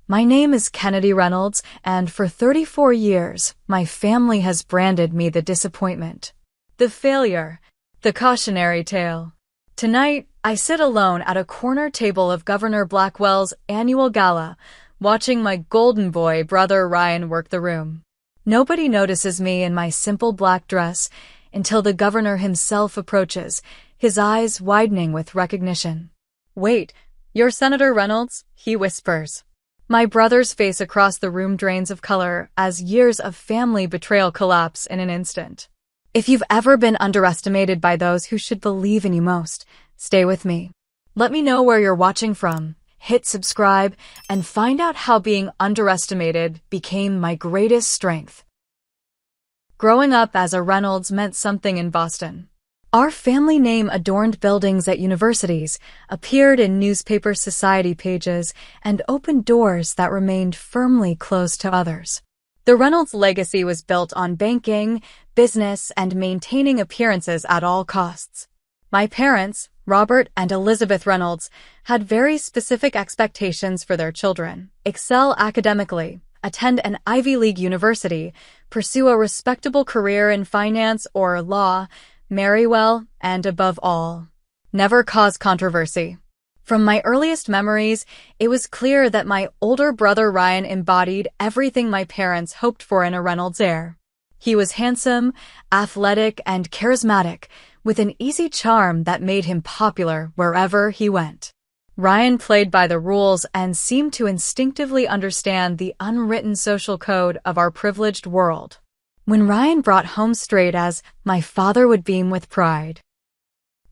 My name is Kennedy Reynolds, and for 34 years, my family has branded me the disappointment, the failure, the cautionary tale. Tonight, I sit alone at a corner table of Governor Blackwell's annual gala, watching my golden boy brother Ryan work the room. Nobody notices me in my simple black dress until the governor himself approaches, his eyes widening with recognition. "Wait, you're Senator Reynolds?" he whispers. My brother's face across the room drains of color as years of family betrayal collapse in an instant. If you've ever been underestimated by those who should believe in you most, stay with me. Let me know where you're watching from, hit subscribe, and find out how being underestimated became my greatest strength. Growing up as a Reynolds meant something in Boston. Our family name adorned buildings at universities, appeared in newspaper society pages, and opened doors that remained firmly closed to others. The Reynolds legacy was built on banking, business, and maintaining appearances at all costs. My parents, Robert and Elizabeth Reynolds, had very specific expectations for their children: excel academically, attend an Ivy League university, pursue a respectable career in finance or law, marry well, and above all, never cause controversy. From my earliest memories, it was clear that my older brother Ryan embodied everything my parents hoped for in a Reynolds heir. He was handsome, athletic, and charismatic, with an easy charm that made him popular wherever he went. Ryan played by the rules and seemed to instinctively understand the unwritten social code of our privileged world. When Ryan brought home straight A's, my father would beam with pride.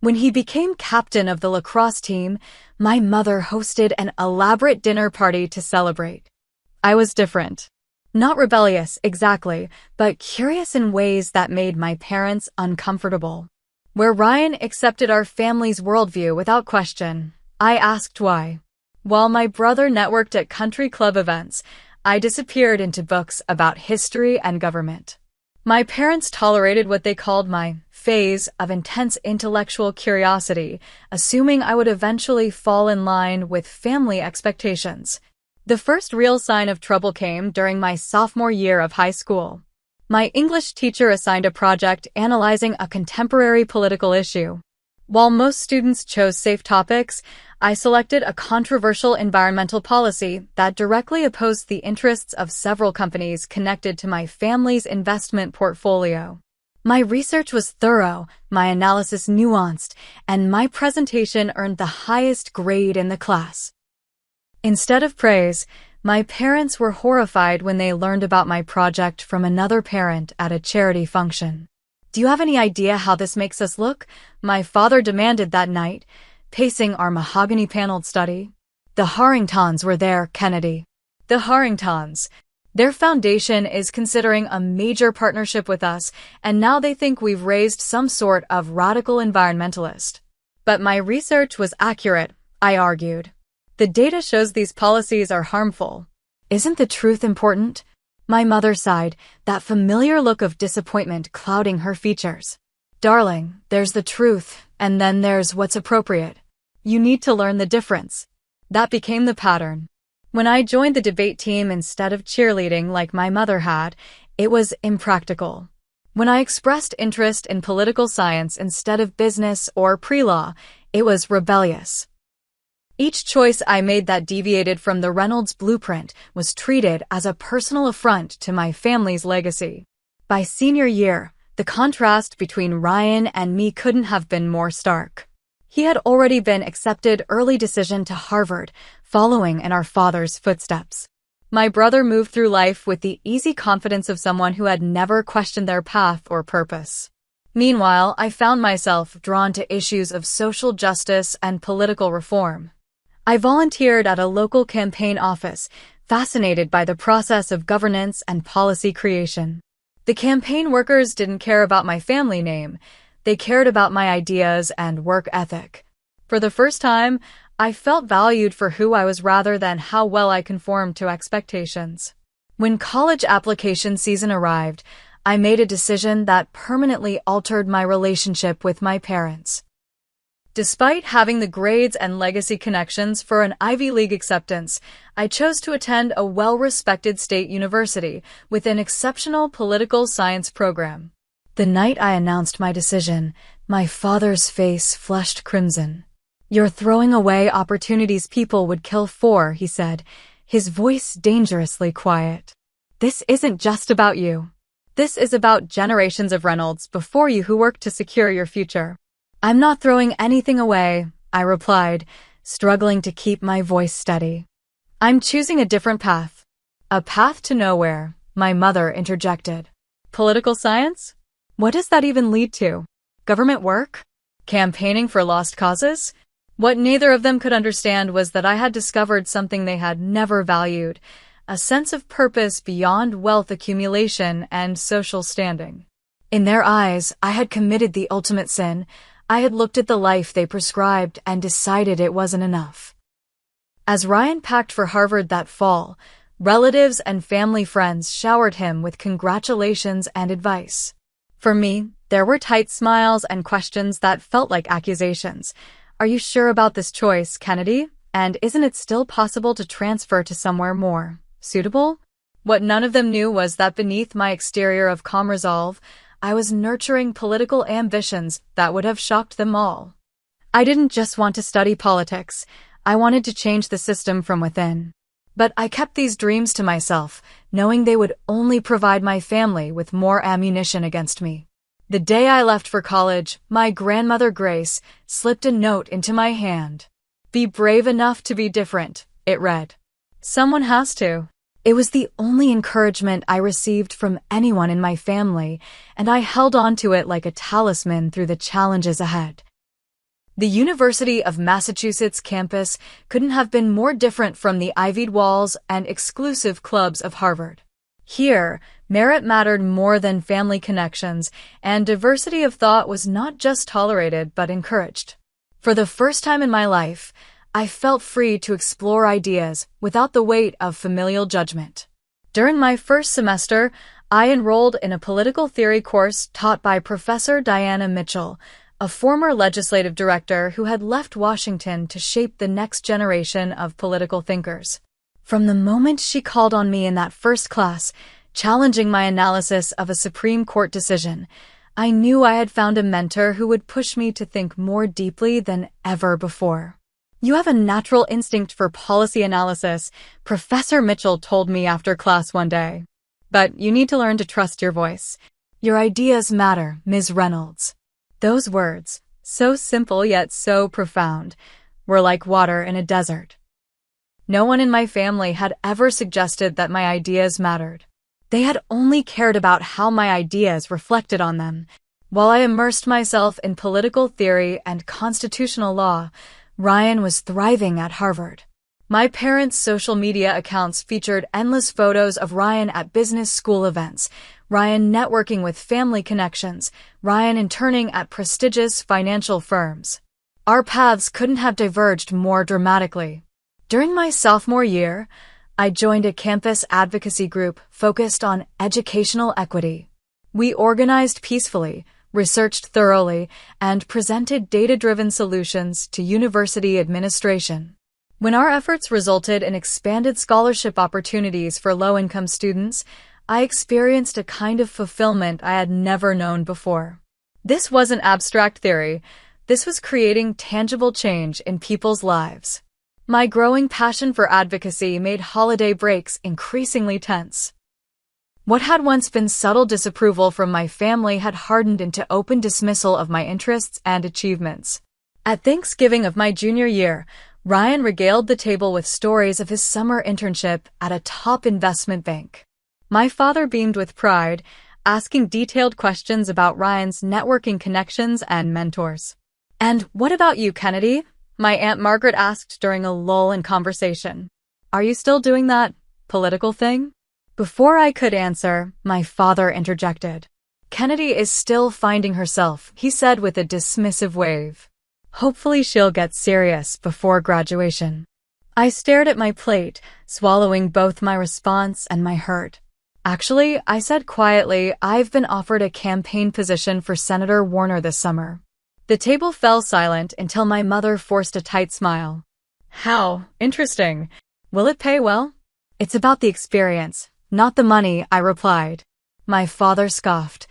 When he became captain of the lacrosse team, my mother hosted an elaborate dinner party to celebrate. I was different. Not rebellious, exactly, but curious in ways that made my parents uncomfortable. Where Ryan accepted our family's worldview without question, I asked why. While my brother networked at country club events, I disappeared into books about history and government. My parents tolerated what they called my phase of intense intellectual curiosity, assuming I would eventually fall in line with family expectations. The first real sign of trouble came during my sophomore year of high school. My English teacher assigned a project analyzing a contemporary political issue. While most students chose safe topics, I selected a controversial environmental policy that directly opposed the interests of several companies connected to my family's investment portfolio. My research was thorough, my analysis nuanced, and my presentation earned the highest grade in the class. Instead of praise, my parents were horrified when they learned about my project from another parent at a charity function. "Do you have any idea how this makes us look?" my father demanded that night, pacing our mahogany-paneled study. "The Harringtons were there, Kennedy. The Harringtons. Their foundation is considering a major partnership with us, and now they think we've raised some sort of radical environmentalist." "But my research was accurate," I argued. "The data shows these policies are harmful." "Isn't the truth important?" My mother sighed, that familiar look of disappointment clouding her features. "Darling, there's the truth, and then there's what's appropriate. You need to learn the difference." That became the pattern. When I joined the debate team instead of cheerleading like my mother had, it was impractical. When I expressed interest in political science instead of business or pre-law, it was rebellious. Each choice I made that deviated from the Reynolds blueprint was treated as a personal affront to my family's legacy. By senior year, the contrast between Ryan and me couldn't have been more stark. He had already been accepted early decision to Harvard, following in our father's footsteps. My brother moved through life with the easy confidence of someone who had never questioned their path or purpose. Meanwhile, I found myself drawn to issues of social justice and political reform. I volunteered at a local campaign office, fascinated by the process of governance and policy creation. The campaign workers didn't care about my family name. They cared about my ideas and work ethic. For the first time, I felt valued for who I was rather than how well I conformed to expectations. When college application season arrived, I made a decision that permanently altered my relationship with my parents. Despite having the grades and legacy connections for an Ivy League acceptance, I chose to attend a well-respected state university with an exceptional political science program. The night I announced my decision, my father's face flushed crimson. "You're throwing away opportunities people would kill for," he said, his voice dangerously quiet. "This isn't just about you. This is about generations of Reynolds before you who worked to secure your future." "I'm not throwing anything away," I replied, struggling to keep my voice steady. "I'm choosing a different path." "A path to nowhere," my mother interjected. "Political science? What does that even lead to? Government work? Campaigning for lost causes?" What neither of them could understand was that I had discovered something they had never valued, a sense of purpose beyond wealth accumulation and social standing. In their eyes, I had committed the ultimate sin. I had looked at the life they prescribed and decided it wasn't enough. As Ryan packed for Harvard that fall, relatives and family friends showered him with congratulations and advice. For me, there were tight smiles and questions that felt like accusations. "Are you sure about this choice, Kennedy? And isn't it still possible to transfer to somewhere more suitable?" What none of them knew was that beneath my exterior of calm resolve, I was nurturing political ambitions that would have shocked them all. I didn't just want to study politics. I wanted to change the system from within. But I kept these dreams to myself, knowing they would only provide my family with more ammunition against me. The day I left for college, my grandmother Grace slipped a note into my hand. "Be brave enough to be different," it read. Someone has to. It was the only encouragement I received from anyone in my family, and I held on to it like a talisman through the challenges ahead. The University of Massachusetts campus couldn't have been more different from the ivied walls and exclusive clubs of Harvard. Here, merit mattered more than family connections, and diversity of thought was not just tolerated but encouraged. For the first time in my life, I felt free to explore ideas without the weight of familial judgment. During my first semester, I enrolled in a political theory course taught by Professor Diana Mitchell, a former legislative director who had left Washington to shape the next generation of political thinkers. From the moment she called on me in that first class, challenging my analysis of a Supreme Court decision, I knew I had found a mentor who would push me to think more deeply than ever before. "You have a natural instinct for policy analysis," Professor Mitchell told me after class one day. "But you need to learn to trust your voice. Your ideas matter, Ms. Reynolds." Those words, so simple yet so profound, were like water in a desert. No one in my family had ever suggested that my ideas mattered. They had only cared about how my ideas reflected on them. While I immersed myself in political theory and constitutional law, Ryan was thriving at Harvard. My parents' social media accounts featured endless photos of Ryan at business school events, Ryan networking with family connections, Ryan interning at prestigious financial firms. Our paths couldn't have diverged more dramatically. During my sophomore year, I joined a campus advocacy group focused on educational equity. We organized peacefully, researched thoroughly, and presented data-driven solutions to university administration. When our efforts resulted in expanded scholarship opportunities for low-income students, I experienced a kind of fulfillment I had never known before. This wasn't abstract theory. This was creating tangible change in people's lives. My growing passion for advocacy made holiday breaks increasingly tense. What had once been subtle disapproval from my family had hardened into open dismissal of my interests and achievements. At Thanksgiving of my junior year, Ryan regaled the table with stories of his summer internship at a top investment bank. My father beamed with pride, asking detailed questions about Ryan's networking connections and mentors. "And what about you, Kennedy?" my Aunt Margaret asked during a lull in conversation. "Are you still doing that political thing?" Before I could answer, my father interjected. "Kennedy is still finding herself," he said with a dismissive wave. "Hopefully she'll get serious before graduation." I stared at my plate, swallowing both my response and my hurt. "Actually," I said quietly, "I've been offered a campaign position for Senator Warner this summer." The table fell silent until my mother forced a tight smile. How interesting. Will it pay well? It's about the experience, not the money, I replied. My father scoffed.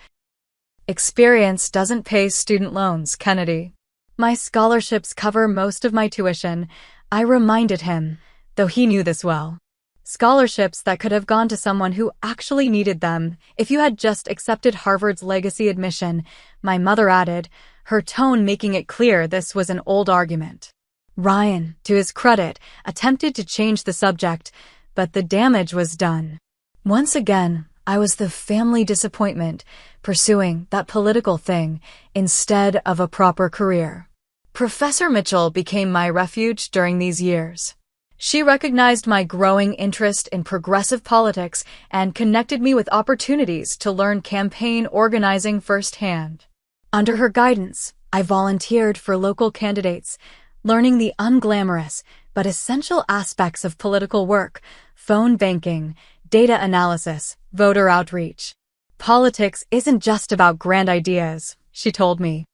Experience doesn't pay student loans, Kennedy. My scholarships cover most of my tuition, I reminded him, though he knew this well. Scholarships that could have gone to someone who actually needed them if you had just accepted Harvard's legacy admission, my mother added, her tone making it clear this was an old argument. Ryan, to his credit, attempted to change the subject, but the damage was done. Once again, I was the family disappointment, pursuing that political thing instead of a proper career. Professor Mitchell became my refuge during these years. She recognized my growing interest in progressive politics and connected me with opportunities to learn campaign organizing firsthand. Under her guidance, I volunteered for local candidates, learning the unglamorous but essential aspects of political work, phone banking, data analysis, voter outreach. Politics isn't just about grand ideas, she told me.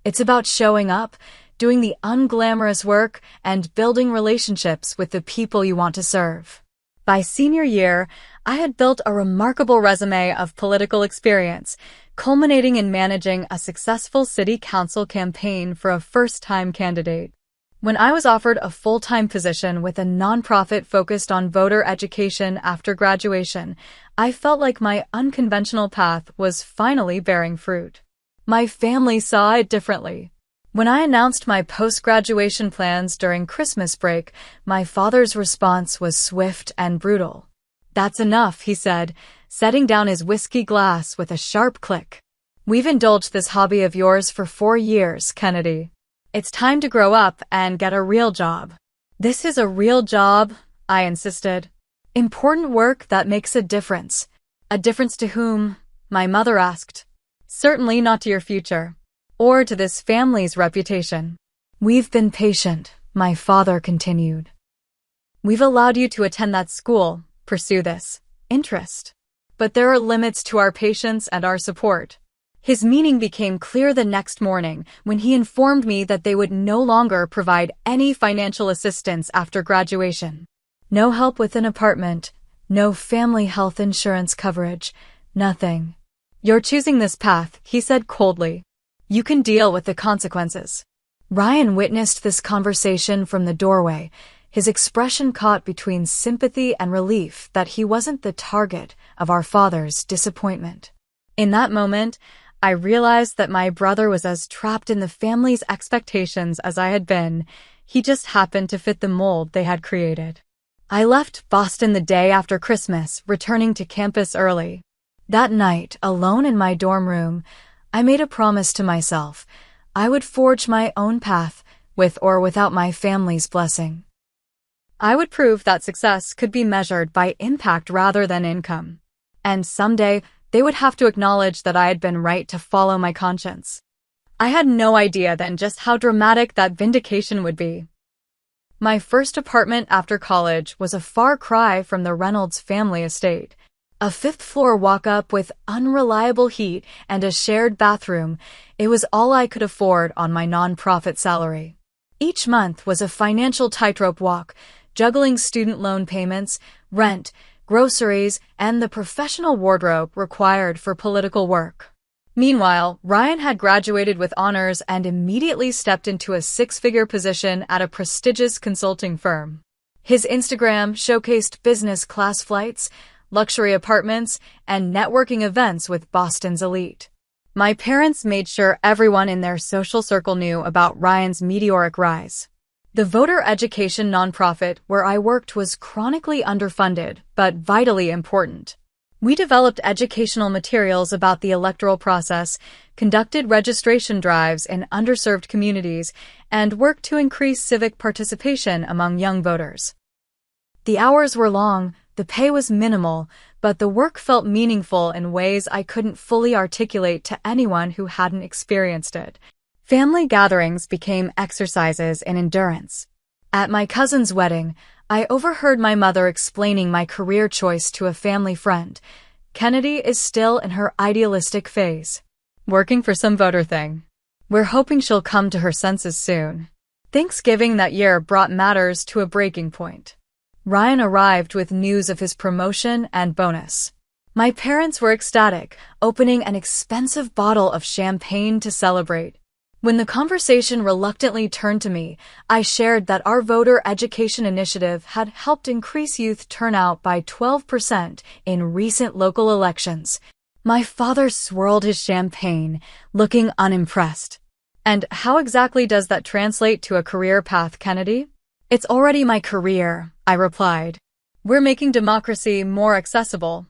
It's about showing up, doing the unglamorous work, and building relationships with the people you want to serve. By senior year, I had built a remarkable resume of political experience, culminating in managing a successful city council campaign for a first-time candidate. When I was offered a full-time position with a nonprofit focused on voter education after graduation, I felt like my unconventional path was finally bearing fruit. My family saw it differently. When I announced my post-graduation plans during Christmas break, my father's response was swift and brutal. That's enough, he said, setting down his whiskey glass with a sharp click. We've indulged this hobby of yours for 4 years, Kennedy. It's time to grow up and get a real job. This is a real job, I insisted. Important work that makes a difference. A difference to whom? My mother asked. Certainly not to your future, or to this family's reputation. We've been patient, my father continued. We've allowed you to attend that school, pursue this interest. But there are limits to our patience and our support. His meaning became clear the next morning when he informed me that they would no longer provide any financial assistance after graduation. No help with an apartment, no family health insurance coverage, nothing. You're choosing this path, he said coldly. You can deal with the consequences. Ryan witnessed this conversation from the doorway, his expression caught between sympathy and relief that he wasn't the target of our father's disappointment. In that moment, I realized that my brother was as trapped in the family's expectations as I had been. He just happened to fit the mold they had created. I left Boston the day after Christmas, returning to campus early. That night, alone in my dorm room, I made a promise to myself. I would forge my own path, with or without my family's blessing. I would prove that success could be measured by impact rather than income. And someday, they would have to acknowledge that I had been right to follow my conscience. I had no idea then just how dramatic that vindication would be. My first apartment after college was a far cry from the Reynolds family estate. A 5th-floor walk-up with unreliable heat and a shared bathroom, it was all I could afford on my nonprofit salary. Each month was a financial tightrope walk, juggling student loan payments, rent, groceries, and the professional wardrobe required for political work. Meanwhile, Ryan had graduated with honors and immediately stepped into a 6-figure position at a prestigious consulting firm. His Instagram showcased business class flights, luxury apartments, and networking events with Boston's elite. My parents made sure everyone in their social circle knew about Ryan's meteoric rise. The voter education nonprofit where I worked was chronically underfunded, but vitally important. We developed educational materials about the electoral process, conducted registration drives in underserved communities, and worked to increase civic participation among young voters. The hours were long, the pay was minimal, but the work felt meaningful in ways I couldn't fully articulate to anyone who hadn't experienced it. Family gatherings became exercises in endurance. At my cousin's wedding, I overheard my mother explaining my career choice to a family friend. Kennedy is still in her idealistic phase. Working for some voter thing. We're hoping she'll come to her senses soon. Thanksgiving that year brought matters to a breaking point. Ryan arrived with news of his promotion and bonus. My parents were ecstatic, opening an expensive bottle of champagne to celebrate. When the conversation reluctantly turned to me, I shared that our voter education initiative had helped increase youth turnout by 12% in recent local elections. My father swirled his champagne, looking unimpressed. And how exactly does that translate to a career path, Kennedy? It's already my career, I replied. We're making democracy more accessible.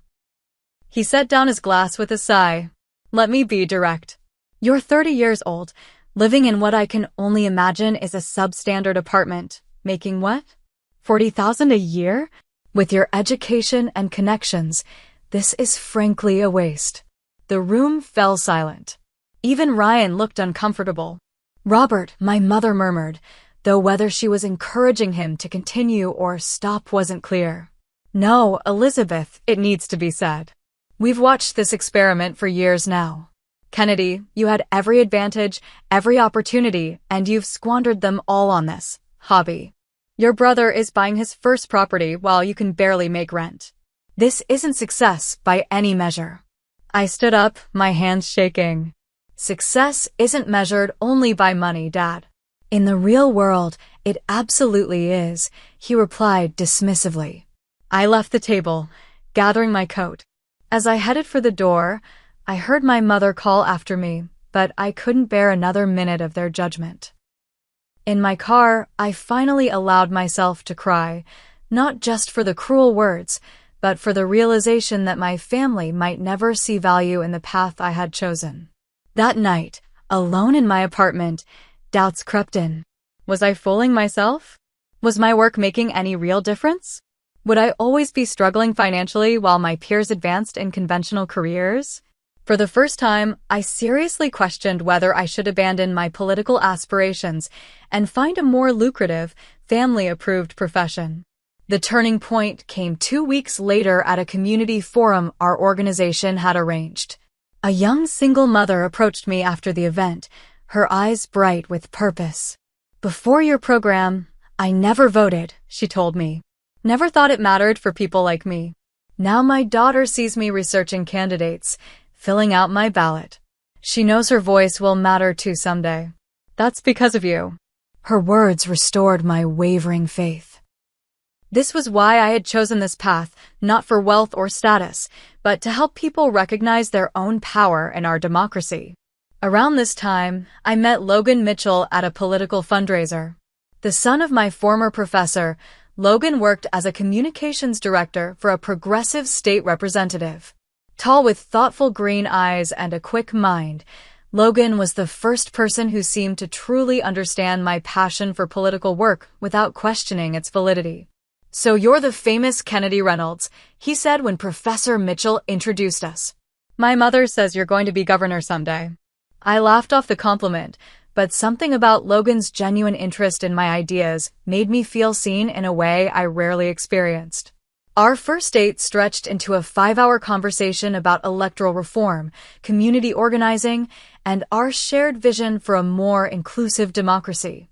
He set down his glass with a sigh. Let me be direct. You're 30 years old, living in what I can only imagine is a substandard apartment, making what? $40,000 a year? With your education and connections, this is frankly a waste. The room fell silent. Even Ryan looked uncomfortable. Robert, my mother murmured, though whether she was encouraging him to continue or stop wasn't clear. No, Elizabeth, it needs to be said. We've watched this experiment for years now. Kennedy, you had every advantage, every opportunity, and you've squandered them all on this hobby. Your brother is buying his first property while you can barely make rent. This isn't success by any measure. I stood up, my hands shaking. Success isn't measured only by money, Dad. In the real world, it absolutely is, he replied dismissively. I left the table, gathering my coat. As I headed for the door, I heard my mother call after me, but I couldn't bear another minute of their judgment. In my car, I finally allowed myself to cry, not just for the cruel words, but for the realization that my family might never see value in the path I had chosen. That night, alone in my apartment, doubts crept in. Was I fooling myself? Was my work making any real difference? Would I always be struggling financially while my peers advanced in conventional careers? For the first time, I seriously questioned whether I should abandon my political aspirations and find a more lucrative, family-approved profession. The turning point came 2 weeks later at a community forum our organization had arranged. A young single mother approached me after the event, her eyes bright with purpose. Before your program, I never voted, she told me. Never thought it mattered for people like me. Now my daughter sees me researching candidates, filling out my ballot. She knows her voice will matter too someday. That's because of you. Her words restored my wavering faith. This was why I had chosen this path, not for wealth or status, but to help people recognize their own power in our democracy. Around this time, I met Logan Mitchell at a political fundraiser. The son of my former professor, Logan worked as a communications director for a progressive state representative. Tall with thoughtful green eyes and a quick mind, Logan was the first person who seemed to truly understand my passion for political work without questioning its validity. So you're the famous Kennedy Reynolds, he said when Professor Mitchell introduced us. My mother says you're going to be governor someday. I laughed off the compliment, but something about Logan's genuine interest in my ideas made me feel seen in a way I rarely experienced. Our first date stretched into a 5-hour conversation about electoral reform, community organizing, and our shared vision for a more inclusive democracy.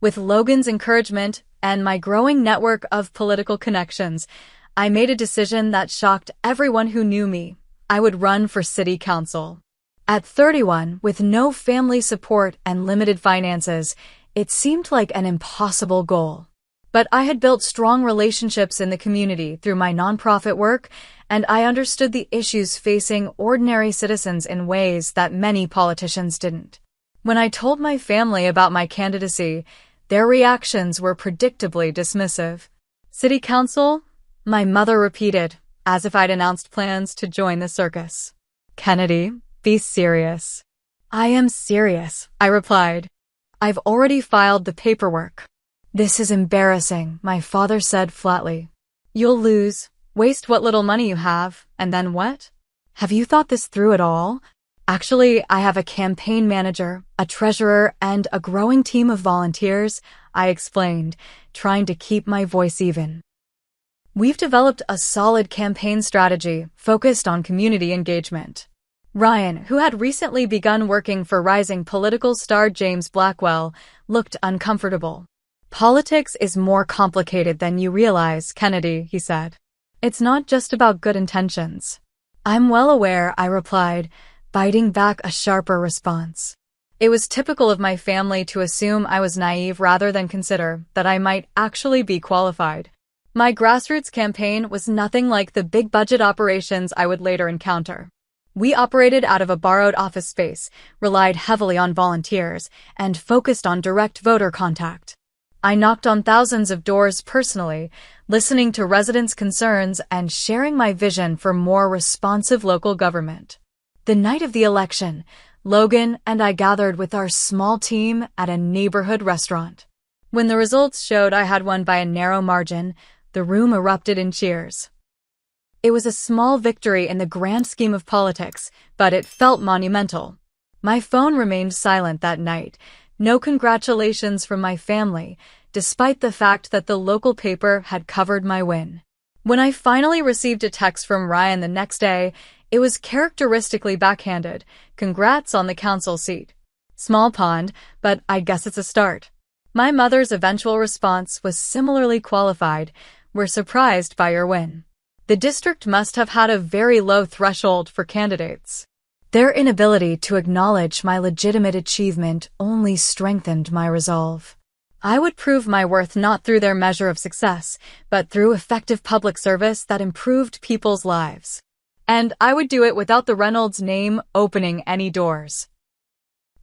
With Logan's encouragement and my growing network of political connections, I made a decision that shocked everyone who knew me. I would run for city council. At 31, with no family support and limited finances, it seemed like an impossible goal. But I had built strong relationships in the community through my nonprofit work, and I understood the issues facing ordinary citizens in ways that many politicians didn't. When I told my family about my candidacy, their reactions were predictably dismissive. City council? My mother repeated, as if I'd announced plans to join the circus. Kennedy, be serious. I am serious, I replied. I've already filed the paperwork. This is embarrassing, my father said flatly. You'll lose, waste what little money you have, and then what? Have you thought this through at all? Actually, I have a campaign manager, a treasurer, and a growing team of volunteers, I explained, trying to keep my voice even. We've developed a solid campaign strategy focused on community engagement. Ryan, who had recently begun working for rising political star James Blackwell, looked uncomfortable. "Politics is more complicated than you realize, Kennedy," he said. "It's not just about good intentions." "I'm well aware," I replied, biting back a sharper response. It was typical of my family to assume I was naive rather than consider that I might actually be qualified. My grassroots campaign was nothing like the big-budget operations I would later encounter. We operated out of a borrowed office space, relied heavily on volunteers, and focused on direct voter contact. I knocked on thousands of doors personally, listening to residents' concerns and sharing my vision for more responsive local government. The night of the election, Logan and I gathered with our small team at a neighborhood restaurant. When the results showed I had won by a narrow margin, the room erupted in cheers. It was a small victory in the grand scheme of politics, but it felt monumental. My phone remained silent that night. No congratulations from my family, despite the fact that the local paper had covered my win. When I finally received a text from Ryan the next day, it was characteristically backhanded. "Congrats on the council seat." Small pond, but I guess it's a start. My mother's eventual response was similarly qualified. "We're surprised by your win." The district must have had a very low threshold for candidates. Their inability to acknowledge my legitimate achievement only strengthened my resolve. I would prove my worth not through their measure of success, but through effective public service that improved people's lives. And I would do it without the Reynolds name opening any doors.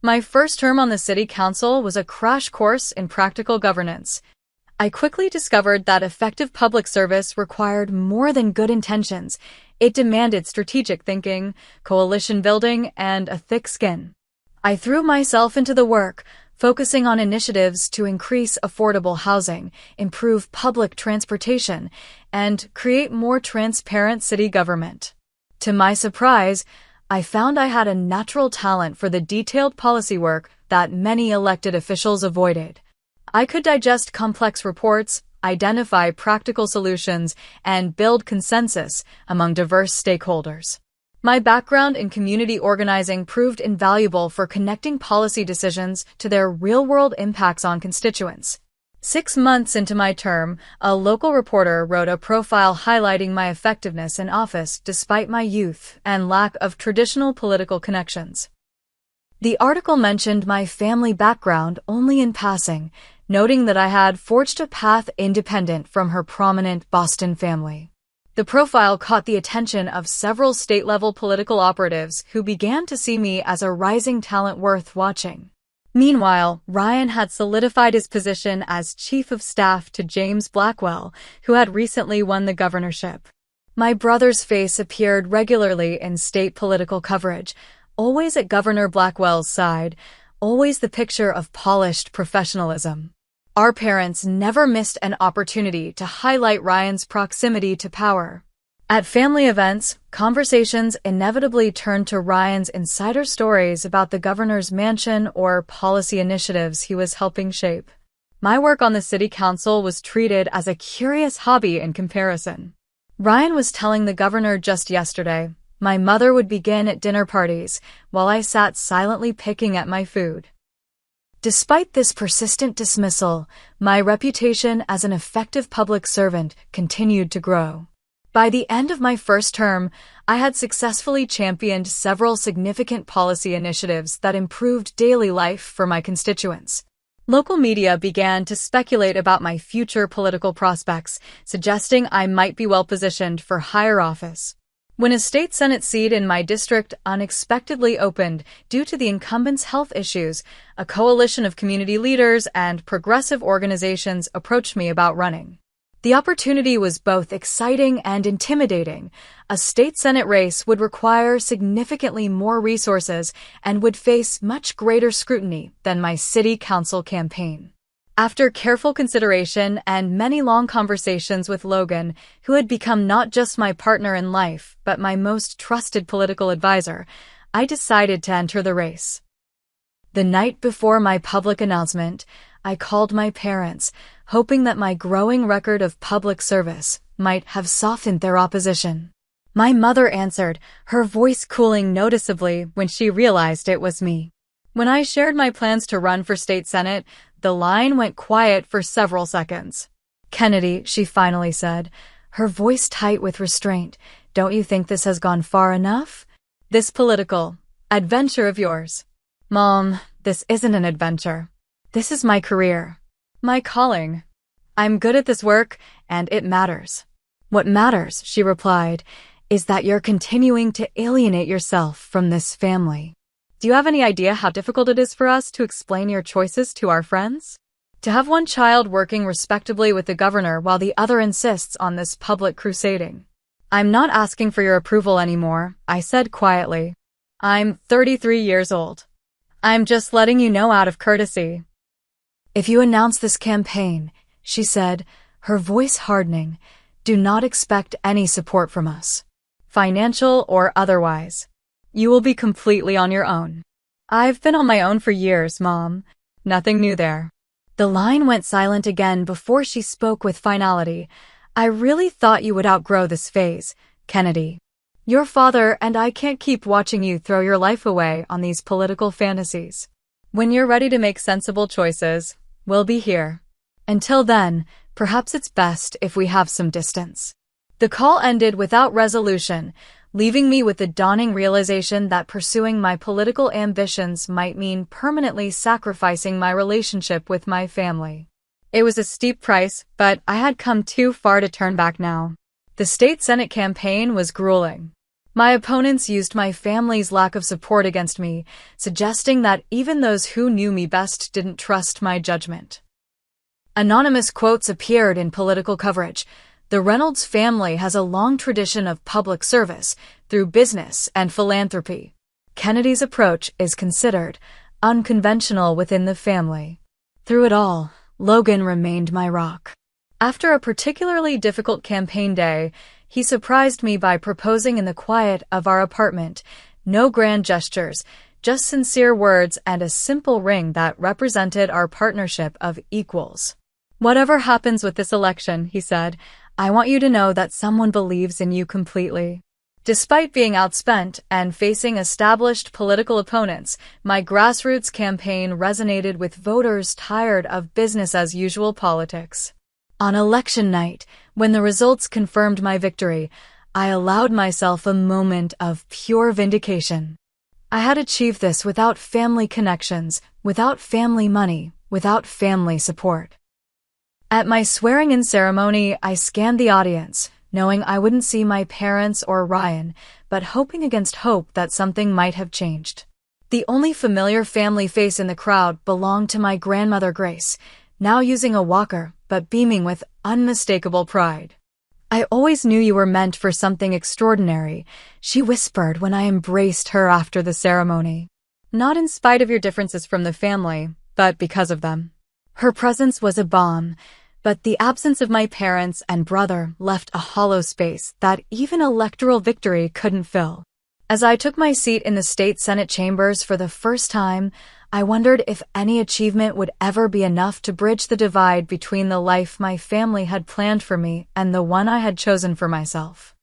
My first term on the city council was a crash course in practical governance. I quickly discovered that effective public service required more than good intentions. It demanded strategic thinking, coalition building, and a thick skin. I threw myself into the work, focusing on initiatives to increase affordable housing, improve public transportation, and create more transparent city government. To my surprise, I found I had a natural talent for the detailed policy work that many elected officials avoided. I could digest complex reports, identify practical solutions, and build consensus among diverse stakeholders. My background in community organizing proved invaluable for connecting policy decisions to their real-world impacts on constituents. 6 months into my term, a local reporter wrote a profile highlighting my effectiveness in office despite my youth and lack of traditional political connections. The article mentioned my family background only in passing, noting that I had forged a path independent from her prominent Boston family. The profile caught the attention of several state-level political operatives who began to see me as a rising talent worth watching. Meanwhile, Ryan had solidified his position as chief of staff to James Blackwell, who had recently won the governorship. My brother's face appeared regularly in state political coverage, always at Governor Blackwell's side, always the picture of polished professionalism. Our parents never missed an opportunity to highlight Ryan's proximity to power. At family events, conversations inevitably turned to Ryan's insider stories about the governor's mansion or policy initiatives he was helping shape. My work on the city council was treated as a curious hobby in comparison. Ryan was telling the governor just yesterday, my mother would begin at dinner parties while I sat silently picking at my food. Despite this persistent dismissal, my reputation as an effective public servant continued to grow. By the end of my first term, I had successfully championed several significant policy initiatives that improved daily life for my constituents. Local media began to speculate about my future political prospects, suggesting I might be well-positioned for higher office. When a state Senate seat in my district unexpectedly opened due to the incumbent's health issues, a coalition of community leaders and progressive organizations approached me about running. The opportunity was both exciting and intimidating. A state Senate race would require significantly more resources and would face much greater scrutiny than my city council campaign. After careful consideration and many long conversations with Logan, who had become not just my partner in life, but my most trusted political advisor, I decided to enter the race. The night before my public announcement, I called my parents, hoping that my growing record of public service might have softened their opposition. My mother answered, her voice cooling noticeably when she realized it was me. When I shared my plans to run for state senate, the line went quiet for several seconds. "Kennedy," she finally said, her voice tight with restraint, "don't you think this has gone far enough? This political adventure of yours?" "Mom, this isn't an adventure. This is my career. My calling. I'm good at this work, and it matters." "What matters," she replied, "is that you're continuing to alienate yourself from this family. Do you have any idea how difficult it is for us to explain your choices to our friends? To have one child working respectably with the governor while the other insists on this public crusading." "I'm not asking for your approval anymore," I said quietly. "I'm 33 years old. I'm just letting you know out of courtesy." "If you announce this campaign," she said, her voice hardening, "do not expect any support from us, financial or otherwise. You will be completely on your own." "I've been on my own for years, Mom. Nothing new there." The line went silent again before she spoke with finality. "I really thought you would outgrow this phase, Kennedy. Your father and I can't keep watching you throw your life away on these political fantasies. When you're ready to make sensible choices, we'll be here. Until then, perhaps it's best if we have some distance." The call ended without resolution, leaving me with the dawning realization that pursuing my political ambitions might mean permanently sacrificing my relationship with my family. It was a steep price, but I had come too far to turn back now. The state senate campaign was grueling. My opponents used my family's lack of support against me, suggesting that even those who knew me best didn't trust my judgment. Anonymous quotes appeared in political coverage. "The Reynolds family has a long tradition of public service through business and philanthropy. Kennedy's approach is considered unconventional within the family." Through it all, Logan remained my rock. After a particularly difficult campaign day, he surprised me by proposing in the quiet of our apartment. No grand gestures, just sincere words and a simple ring that represented our partnership of equals. "Whatever happens with this election," he said, "I want you to know that someone believes in you completely." Despite being outspent and facing established political opponents, my grassroots campaign resonated with voters tired of business-as-usual politics. On election night, when the results confirmed my victory, I allowed myself a moment of pure vindication. I had achieved this without family connections, without family money, without family support. At my swearing-in ceremony, I scanned the audience, knowing I wouldn't see my parents or Ryan, but hoping against hope that something might have changed. The only familiar family face in the crowd belonged to my grandmother Grace, now using a walker, but beaming with unmistakable pride. "I always knew you were meant for something extraordinary," she whispered when I embraced her after the ceremony. "Not in spite of your differences from the family, but because of them." Her presence was a balm, but the absence of my parents and brother left a hollow space that even electoral victory couldn't fill. As I took my seat in the state senate chambers for the first time, I wondered if any achievement would ever be enough to bridge the divide between the life my family had planned for me and the one I had chosen for myself.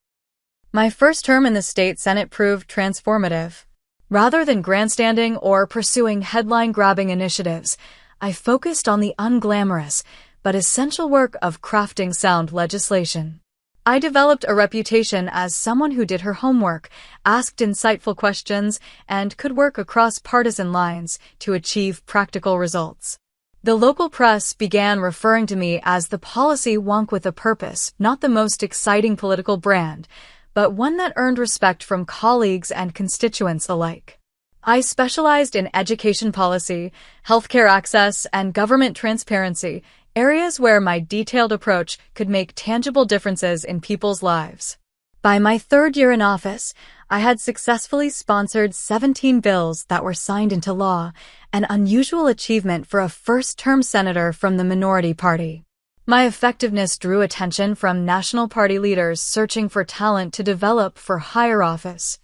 My first term in the state senate proved transformative. Rather than grandstanding or pursuing headline-grabbing initiatives, I focused on the unglamorous but essential work of crafting sound legislation. I developed a reputation as someone who did her homework, asked insightful questions, and could work across partisan lines to achieve practical results. The local press began referring to me as the policy wonk with a purpose, not the most exciting political brand, but one that earned respect from colleagues and constituents alike. I specialized in education policy, healthcare access, and government transparency, areas where my detailed approach could make tangible differences in people's lives. By my third year in office, I had successfully sponsored 17 bills that were signed into law, an unusual achievement for a first-term senator from the minority party. My effectiveness drew attention from national party leaders searching for talent to develop for higher office.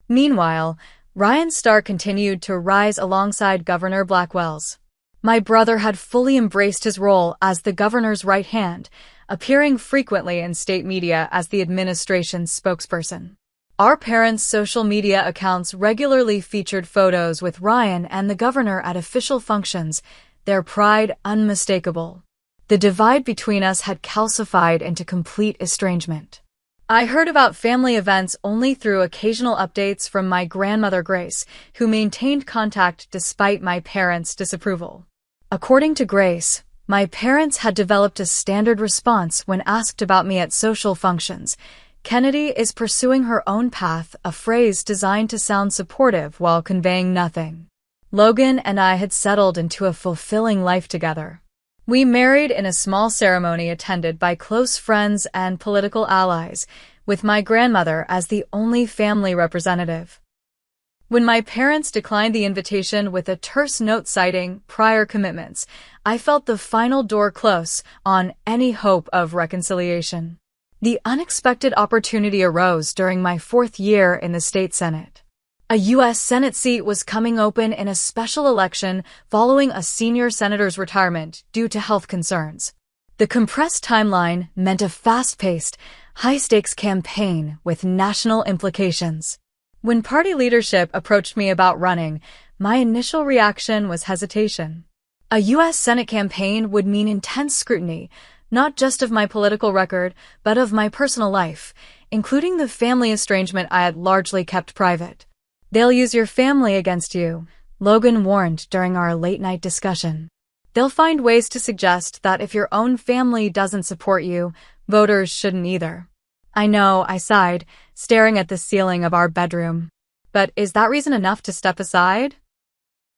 Meanwhile, Ryan Starr continued to rise alongside Governor Blackwell's. My brother had fully embraced his role as the governor's right hand, appearing frequently in state media as the administration's spokesperson. Our parents' social media accounts regularly featured photos with Ryan and the governor at official functions, their pride unmistakable. The divide between us had calcified into complete estrangement. I heard about family events only through occasional updates from my grandmother Grace, who maintained contact despite my parents' disapproval. According to Grace, my parents had developed a standard response when asked about me at social functions. Kennedy is pursuing her own path, a phrase designed to sound supportive while conveying nothing. Logan and I had settled into a fulfilling life together. We married in a small ceremony attended by close friends and political allies, with my grandmother as the only family representative. When my parents declined the invitation with a terse note citing prior commitments, I felt the final door close on any hope of reconciliation. The unexpected opportunity arose during my 4th year in the state Senate. A U.S. Senate seat was coming open in a special election following a senior senator's retirement due to health concerns. The compressed timeline meant a fast-paced, high-stakes campaign with national implications. When party leadership approached me about running, my initial reaction was hesitation. A U.S. Senate campaign would mean intense scrutiny, not just of my political record, but of my personal life, including the family estrangement I had largely kept private. They'll use your family against you, Logan warned during our late-night discussion. They'll find ways to suggest that if your own family doesn't support you, voters shouldn't either. I know, I sighed, staring at the ceiling of our bedroom. But is that reason enough to step aside?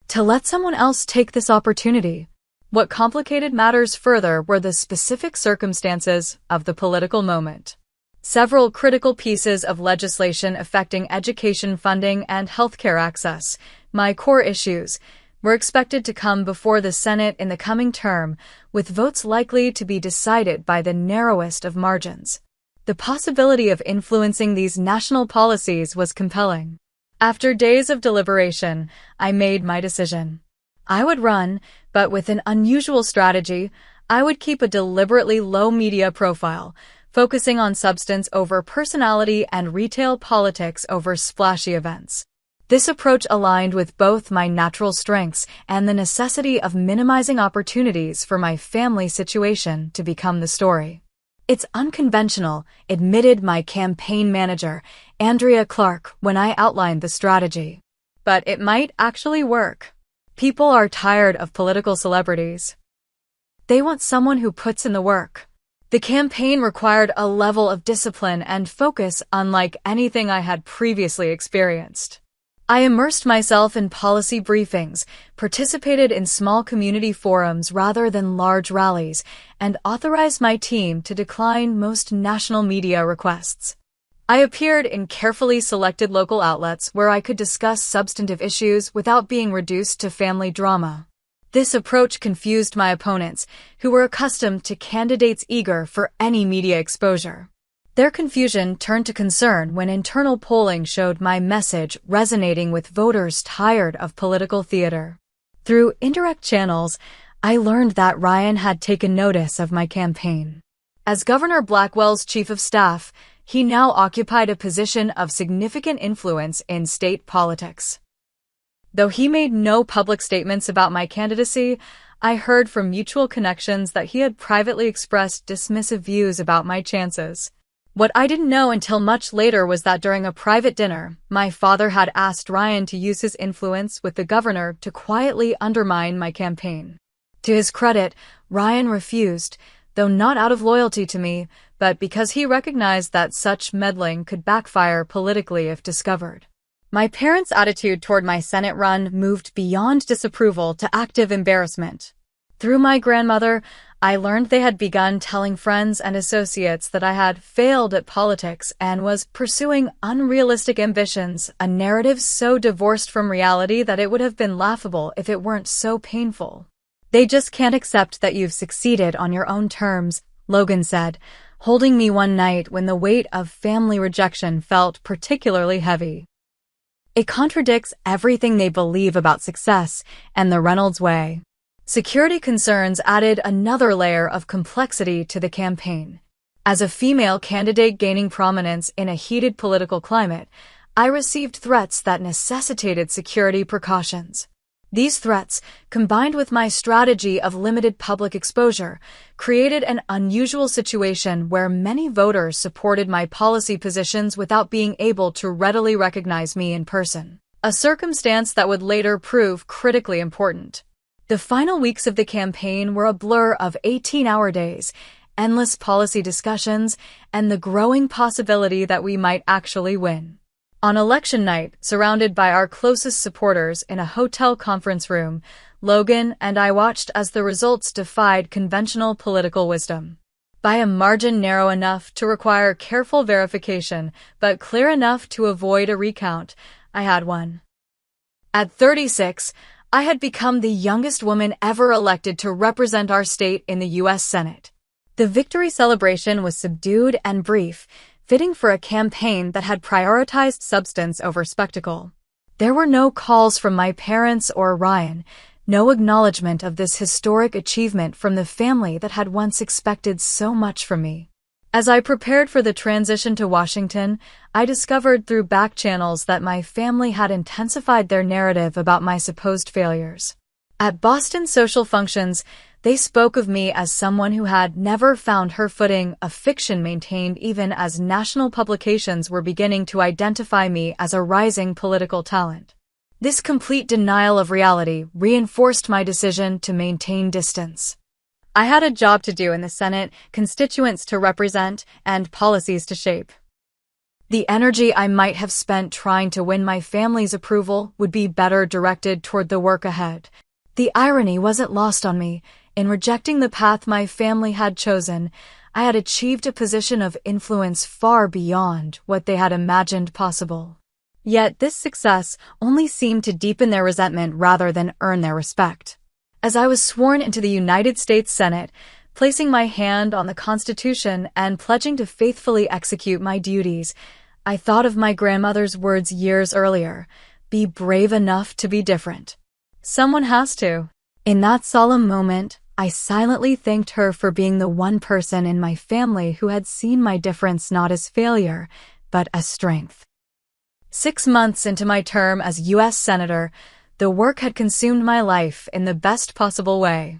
To let someone else take this opportunity? What complicated matters further were the specific circumstances of the political moment. Several critical pieces of legislation affecting education funding and healthcare access, my core issues, were expected to come before the Senate in the coming term, with votes likely to be decided by the narrowest of margins. The possibility of influencing these national policies was compelling. After days of deliberation, I made my decision. I would run, but with an unusual strategy. I would keep a deliberately low media profile, focusing on substance over personality and retail politics over splashy events. This approach aligned with both my natural strengths and the necessity of minimizing opportunities for my family situation to become the story. It's unconventional, admitted my campaign manager, Andrea Clark, when I outlined the strategy. But it might actually work. People are tired of political celebrities. They want someone who puts in the work. The campaign required a level of discipline and focus unlike anything I had previously experienced. I immersed myself in policy briefings, participated in small community forums rather than large rallies, and authorized my team to decline most national media requests. I appeared in carefully selected local outlets where I could discuss substantive issues without being reduced to family drama. This approach confused my opponents, who were accustomed to candidates eager for any media exposure. Their confusion turned to concern when internal polling showed my message resonating with voters tired of political theater. Through indirect channels, I learned that Ryan had taken notice of my campaign. As Governor Blackwell's chief of staff, he now occupied a position of significant influence in state politics. Though he made no public statements about my candidacy, I heard from mutual connections that he had privately expressed dismissive views about my chances. What I didn't know until much later was that during a private dinner, my father had asked Ryan to use his influence with the governor to quietly undermine my campaign. To his credit, Ryan refused, though not out of loyalty to me, but because he recognized that such meddling could backfire politically if discovered. My parents' attitude toward my Senate run moved beyond disapproval to active embarrassment. Through my grandmother, I learned they had begun telling friends and associates that I had failed at politics and was pursuing unrealistic ambitions, a narrative so divorced from reality that it would have been laughable if it weren't so painful. They just can't accept that you've succeeded on your own terms, Logan said, holding me one night when the weight of family rejection felt particularly heavy. It contradicts everything they believe about success and the Reynolds way. Security concerns added another layer of complexity to the campaign. As a female candidate gaining prominence in a heated political climate, I received threats that necessitated security precautions. These threats, combined with my strategy of limited public exposure, created an unusual situation where many voters supported my policy positions without being able to readily recognize me in person, a circumstance that would later prove critically important. The final weeks of the campaign were a blur of 18-hour days, endless policy discussions, and the growing possibility that we might actually win. On election night, surrounded by our closest supporters in a hotel conference room, Logan and I watched as the results defied conventional political wisdom. By a margin narrow enough to require careful verification, but clear enough to avoid a recount, I had won. At 36, I had become the youngest woman ever elected to represent our state in the U.S. Senate. The victory celebration was subdued and brief, fitting for a campaign that had prioritized substance over spectacle. There were no calls from my parents or Ryan, no acknowledgement of this historic achievement from the family that had once expected so much from me. As I prepared for the transition to Washington, I discovered through back channels that my family had intensified their narrative about my supposed failures. At Boston social functions, they spoke of me as someone who had never found her footing, a fiction maintained even as national publications were beginning to identify me as a rising political talent. This complete denial of reality reinforced my decision to maintain distance. I had a job to do in the Senate, constituents to represent, and policies to shape. The energy I might have spent trying to win my family's approval would be better directed toward the work ahead. The irony wasn't lost on me. In rejecting the path my family had chosen, I had achieved a position of influence far beyond what they had imagined possible. Yet this success only seemed to deepen their resentment rather than earn their respect. As I was sworn into the United States Senate, placing my hand on the Constitution and pledging to faithfully execute my duties, I thought of my grandmother's words years earlier, "Be brave enough to be different." Someone has to. In that solemn moment, I silently thanked her for being the one person in my family who had seen my difference not as failure, but as strength. 6 months into my term as U.S. Senator, the work had consumed my life in the best possible way.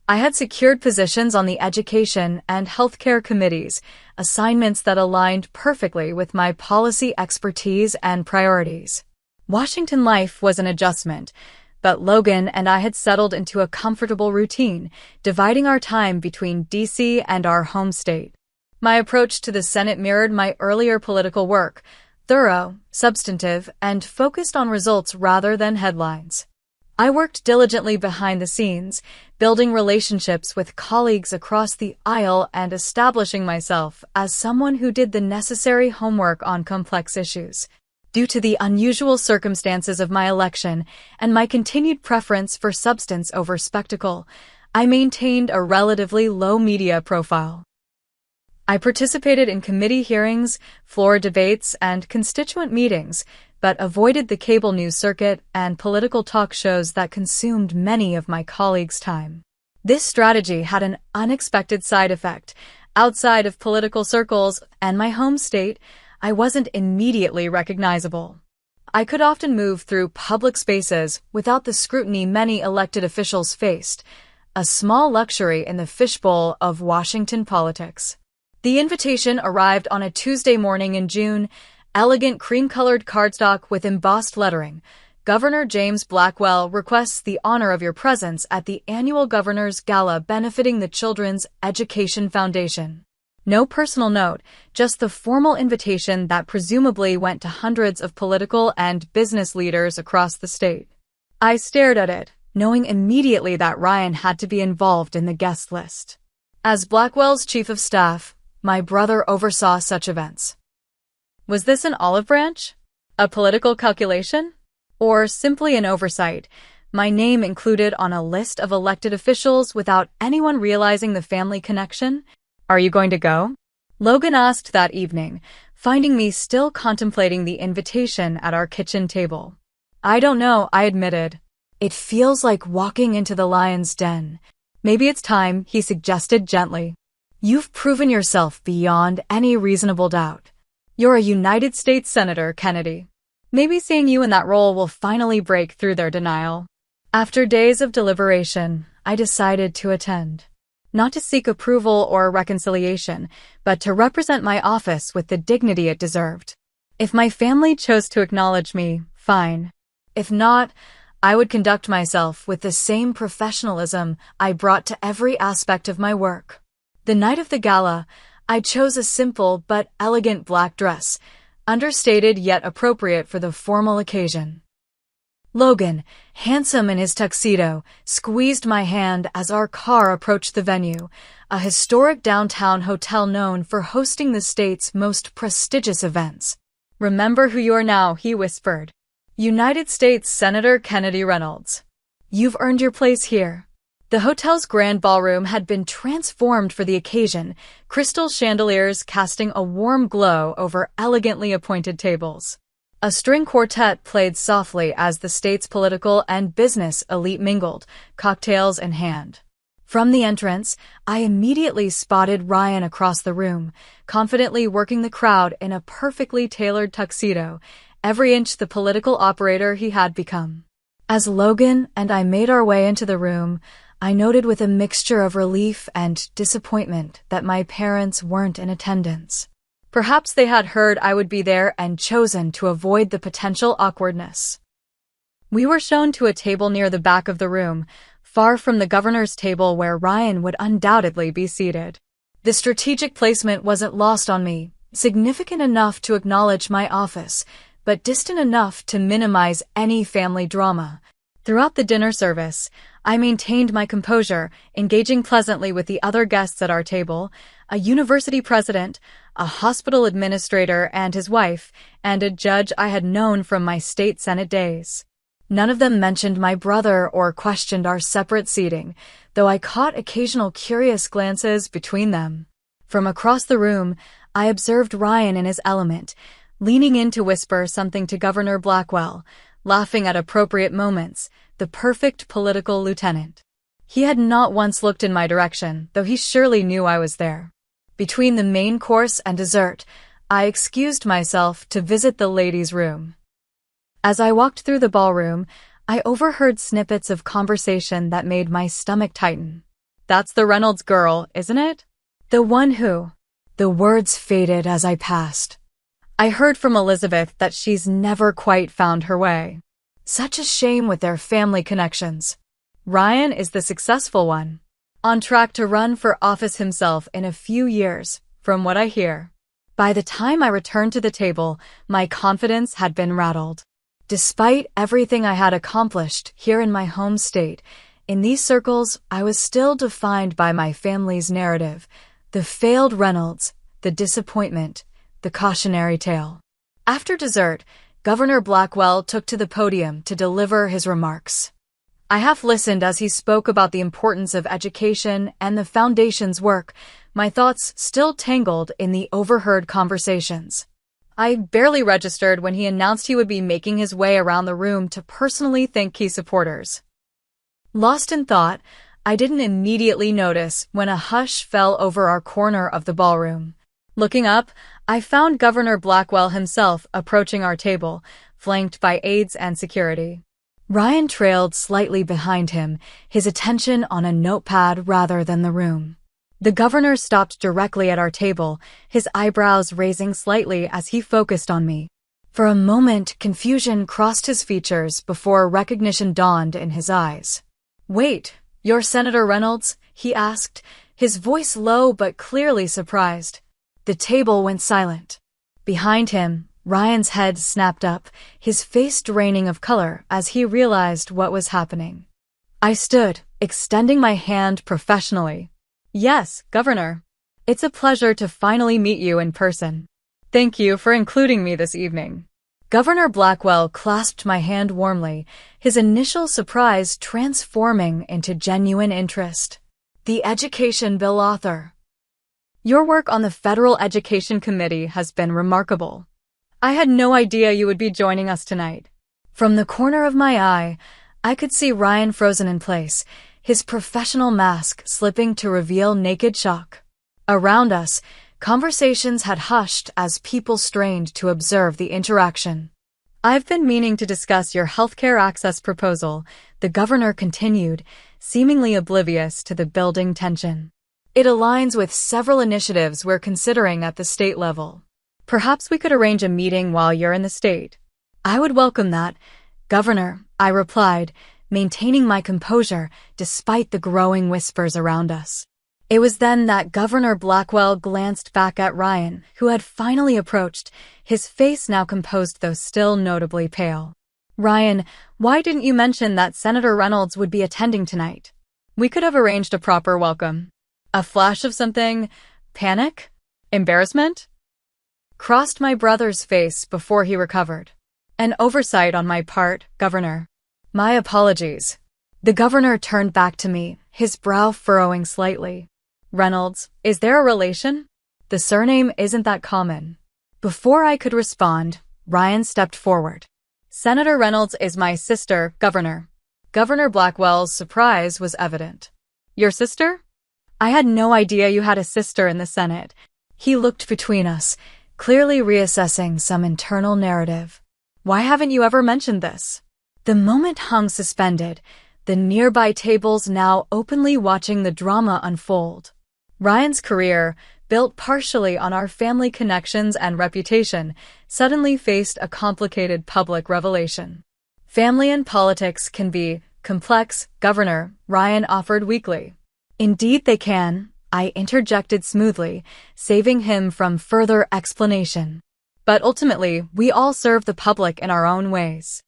I had secured positions on the Education and Healthcare committees, assignments that aligned perfectly with my policy expertise and priorities. Washington life was an adjustment, but Logan and I had settled into a comfortable routine, dividing our time between D.C. and our home state. My approach to the Senate mirrored my earlier political work, thorough, substantive, and focused on results rather than headlines. I worked diligently behind the scenes, building relationships with colleagues across the aisle and establishing myself as someone who did the necessary homework on complex issues. Due to the unusual circumstances of my election and my continued preference for substance over spectacle, I maintained a relatively low media profile. I participated in committee hearings, floor debates, and constituent meetings, but avoided the cable news circuit and political talk shows that consumed many of my colleagues' time. This strategy had an unexpected side effect. Outside of political circles and my home state, I wasn't immediately recognizable. I could often move through public spaces without the scrutiny many elected officials faced, a small luxury in the fishbowl of Washington politics. The invitation arrived on a Tuesday morning in June, elegant cream-colored cardstock with embossed lettering. Governor James Blackwell requests the honor of your presence at the annual Governor's Gala benefiting the Children's Education Foundation. No personal note, just the formal invitation that presumably went to hundreds of political and business leaders across the state. I stared at it, knowing immediately that Ryan had to be involved in the guest list. As Blackwell's chief of staff, my brother oversaw such events. Was this an olive branch? A political calculation? Or simply an oversight? My name included on a list of elected officials without anyone realizing the family connection? Are you going to go? Logan asked that evening, finding me still contemplating the invitation at our kitchen table. I don't know, I admitted. It feels like walking into the lion's den. Maybe it's time, he suggested gently. You've proven yourself beyond any reasonable doubt. You're a United States Senator, Kennedy. Maybe seeing you in that role will finally break through their denial. After days of deliberation, I decided to attend. Not to seek approval or reconciliation, but to represent my office with the dignity it deserved. If my family chose to acknowledge me, fine. If not, I would conduct myself with the same professionalism I brought to every aspect of my work. The night of the gala, I chose a simple but elegant black dress, understated yet appropriate for the formal occasion. Logan, handsome in his tuxedo, squeezed my hand as our car approached the venue, a historic downtown hotel known for hosting the state's most prestigious events. Remember who you are now, he whispered. United States Senator Kennedy Reynolds. You've earned your place here. The hotel's grand ballroom had been transformed for the occasion, crystal chandeliers casting a warm glow over elegantly appointed tables. A string quartet played softly as the state's political and business elite mingled, cocktails in hand. From the entrance, I immediately spotted Ryan across the room, confidently working the crowd in a perfectly tailored tuxedo, every inch the political operator he had become. As Logan and I made our way into the room, I noted with a mixture of relief and disappointment that my parents weren't in attendance. Perhaps they had heard I would be there and chosen to avoid the potential awkwardness. We were shown to a table near the back of the room, far from the governor's table where Ryan would undoubtedly be seated. The strategic placement wasn't lost on me, significant enough to acknowledge my office, but distant enough to minimize any family drama. Throughout the dinner service, I maintained my composure, engaging pleasantly with the other guests at our table, a university president, a hospital administrator and his wife, and a judge I had known from my state senate days. None of them mentioned my brother or questioned our separate seating, though I caught occasional curious glances between them. From across the room, I observed Ryan in his element, leaning in to whisper something to Governor Blackwell, laughing at appropriate moments, the perfect political lieutenant. He had not once looked in my direction, though he surely knew I was there. Between the main course and dessert, I excused myself to visit the ladies' room. As I walked through the ballroom, I overheard snippets of conversation that made my stomach tighten. That's the Reynolds girl, isn't it? The one who... The words faded as I passed. I heard from Elizabeth that she's never quite found her way. Such a shame with their family connections. Ryan is the successful one, on track to run for office himself in a few years, from what I hear. By the time I returned to the table, my confidence had been rattled. Despite everything I had accomplished here in my home state, in these circles I was still defined by my family's narrative, the failed Reynolds, the disappointment, the cautionary tale. After dessert, Governor Blackwell took to the podium to deliver his remarks. I half listened as he spoke about the importance of education and the foundation's work, my thoughts still tangled in the overheard conversations. I barely registered when he announced he would be making his way around the room to personally thank key supporters. Lost in thought, I didn't immediately notice when a hush fell over our corner of the ballroom. Looking up, I found Governor Blackwell himself approaching our table, flanked by aides and security. Ryan trailed slightly behind him, his attention on a notepad rather than the room. The governor stopped directly at our table, his eyebrows raising slightly as he focused on me. For a moment, confusion crossed his features before recognition dawned in his eyes. "Wait, you're Senator Reynolds?" he asked, his voice low but clearly surprised. The table went silent. Behind him, Ryan's head snapped up, his face draining of color as he realized what was happening. I stood, extending my hand professionally. "Yes, Governor. It's a pleasure to finally meet you in person. Thank you for including me this evening." Governor Blackwell clasped my hand warmly, his initial surprise transforming into genuine interest. "The Education Bill author. Your work on the Federal Education Committee has been remarkable. I had no idea you would be joining us tonight." From the corner of my eye, I could see Ryan frozen in place, his professional mask slipping to reveal naked shock. Around us, conversations had hushed as people strained to observe the interaction. I've been meaning to discuss your healthcare access proposal, the governor continued, seemingly oblivious to the building tension. It aligns with several initiatives we're considering at the state level. Perhaps we could arrange a meeting while you're in the state. I would welcome that, Governor, I replied, maintaining my composure despite the growing whispers around us. It was then that Governor Blackwell glanced back at Ryan, who had finally approached, his face now composed though still notably pale. Ryan, why didn't you mention that Senator Reynolds would be attending tonight? We could have arranged a proper welcome. A flash of something? Panic? Embarrassment? Crossed my brother's face before he recovered. An oversight on my part, Governor. My apologies. The governor turned back to me, his brow furrowing slightly. Reynolds, is there a relation? The surname isn't that common. Before I could respond, Ryan stepped forward. Senator Reynolds is my sister, Governor. Governor Blackwell's surprise was evident. Your sister? I had no idea you had a sister in the Senate. He looked between us, clearly reassessing some internal narrative. Why haven't you ever mentioned this? The moment hung suspended, the nearby tables now openly watching the drama unfold. Ryan's career, built partially on our family connections and reputation, suddenly faced a complicated public revelation. Family and politics can be complex, Governor, Ryan offered weakly. Indeed they can, I interjected smoothly, saving him from further explanation. But ultimately, we all serve the public in our own ways.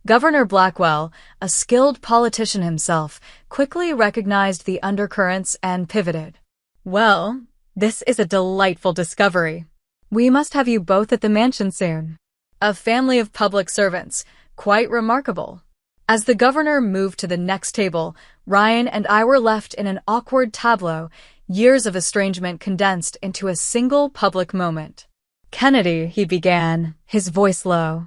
Governor Blackwell, a skilled politician himself, quickly recognized the undercurrents and pivoted. Well, this is a delightful discovery. We must have you both at the mansion soon. A family of public servants, quite remarkable. As the governor moved to the next table, Ryan and I were left in an awkward tableau, years of estrangement condensed into a single public moment. Kennedy, he began, his voice low.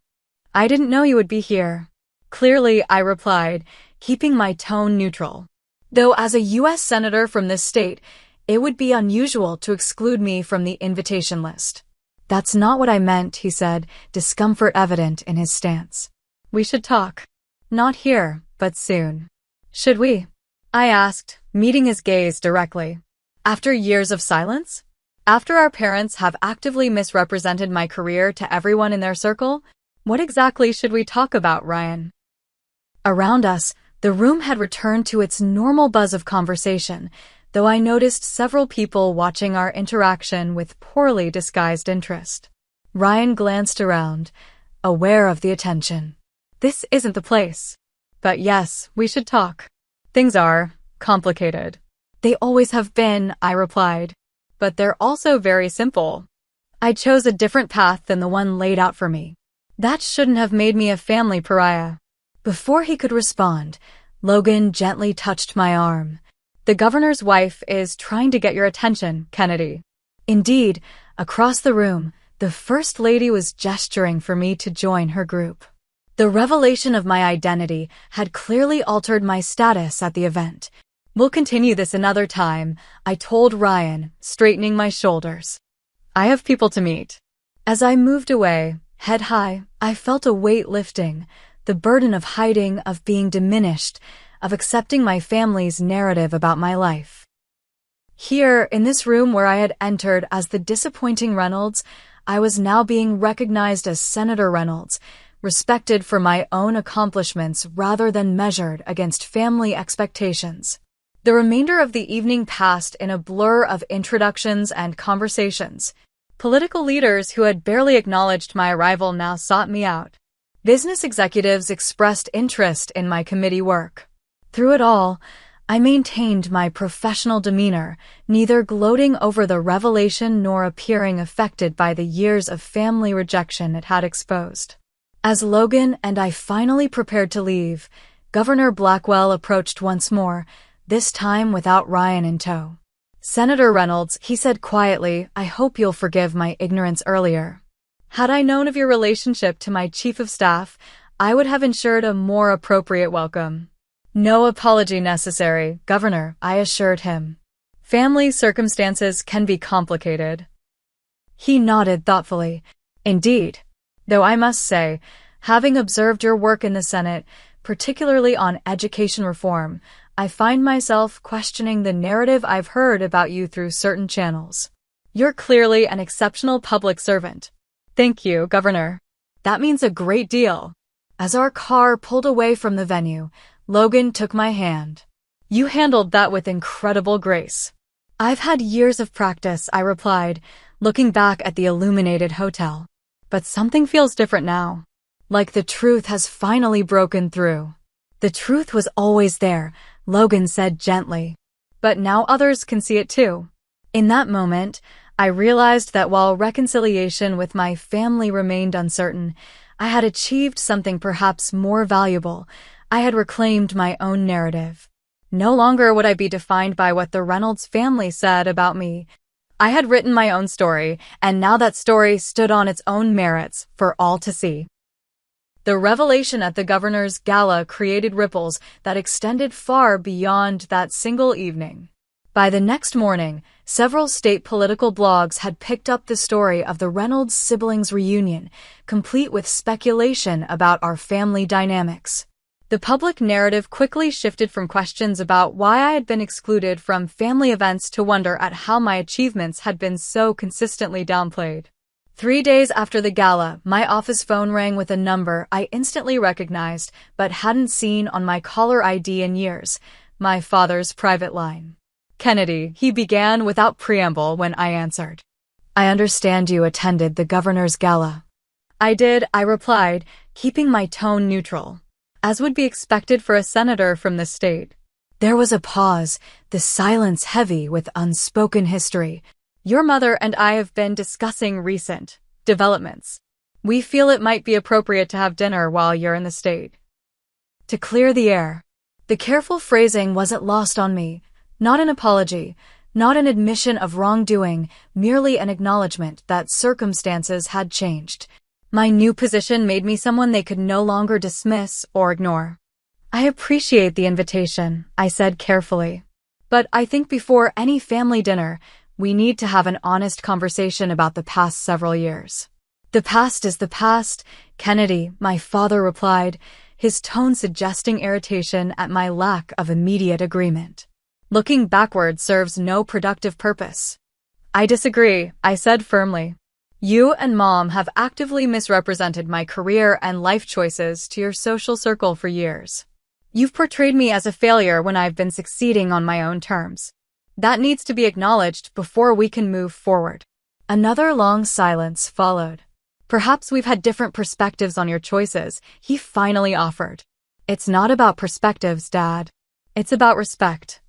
I didn't know you would be here. Clearly, I replied, keeping my tone neutral. Though as a U.S. Senator from this state, it would be unusual to exclude me from the invitation list. That's not what I meant, he said, discomfort evident in his stance. We should talk. Not here, but soon. Should we? I asked, meeting his gaze directly. After years of silence? After our parents have actively misrepresented my career to everyone in their circle? What exactly should we talk about, Ryan? Around us, the room had returned to its normal buzz of conversation, though I noticed several people watching our interaction with poorly disguised interest. Ryan glanced around, aware of the attention. This isn't the place. But yes, we should talk. Things are complicated. They always have been, I replied. But they're also very simple. I chose a different path than the one laid out for me. That shouldn't have made me a family pariah. Before he could respond, Logan gently touched my arm. The governor's wife is trying to get your attention, Kennedy. Indeed, across the room, the First Lady was gesturing for me to join her group. The revelation of my identity had clearly altered my status at the event. We'll continue this another time, I told Ryan, straightening my shoulders. I have people to meet. As I moved away, head high, I felt a weight lifting, the burden of hiding, of being diminished, of accepting my family's narrative about my life. Here, in this room where I had entered as the disappointing Reynolds, I was now being recognized as Senator Reynolds, respected for my own accomplishments rather than measured against family expectations. The remainder of the evening passed in a blur of introductions and conversations. Political leaders who had barely acknowledged my arrival now sought me out. Business executives expressed interest in my committee work. Through it all, I maintained my professional demeanor, neither gloating over the revelation nor appearing affected by the years of family rejection it had exposed. As Logan and I finally prepared to leave, Governor Blackwell approached once more, this time without Ryan in tow. Senator Reynolds, he said quietly, I hope you'll forgive my ignorance earlier. Had I known of your relationship to my chief of staff, I would have ensured a more appropriate welcome. No apology necessary, Governor, I assured him. Family circumstances can be complicated. He nodded thoughtfully. Indeed. Though I must say, having observed your work in the Senate, particularly on education reform, I find myself questioning the narrative I've heard about you through certain channels. You're clearly an exceptional public servant. Thank you, Governor. That means a great deal. As our car pulled away from the venue, Logan took my hand. You handled that with incredible grace. I've had years of practice, I replied, looking back at the illuminated hotel. But something feels different now. Like the truth has finally broken through. The truth was always there, Logan said gently. But now others can see it too. In that moment, I realized that while reconciliation with my family remained uncertain, I had achieved something perhaps more valuable. I had reclaimed my own narrative. No longer would I be defined by what the Reynolds family said about me. I had written my own story, and now that story stood on its own merits for all to see. The revelation at the governor's gala created ripples that extended far beyond that single evening. By the next morning, several state political blogs had picked up the story of the Reynolds siblings' reunion, complete with speculation about our family dynamics. The public narrative quickly shifted from questions about why I had been excluded from family events to wonder at how my achievements had been so consistently downplayed. 3 days after the gala, my office phone rang with a number I instantly recognized but hadn't seen on my caller ID in years, my father's private line. Kennedy, he began without preamble when I answered. I understand you attended the governor's gala. I did, I replied, keeping my tone neutral, as would be expected for a senator from the state. There was a pause, the silence heavy with unspoken history. Your mother and I have been discussing recent developments. We feel it might be appropriate to have dinner while you're in the state. To clear the air. The careful phrasing wasn't lost on me. Not an apology, not an admission of wrongdoing, merely an acknowledgement that circumstances had changed. My new position made me someone they could no longer dismiss or ignore. I appreciate the invitation, I said carefully. But I think before any family dinner, we need to have an honest conversation about the past several years. The past is the past, Kennedy, my father replied, his tone suggesting irritation at my lack of immediate agreement. Looking backward serves no productive purpose. I disagree, I said firmly. You and Mom have actively misrepresented my career and life choices to your social circle for years. You've portrayed me as a failure when I've been succeeding on my own terms. That needs to be acknowledged before we can move forward. Another long silence followed. Perhaps we've had different perspectives on your choices, he finally offered. It's not about perspectives, Dad. It's about respect.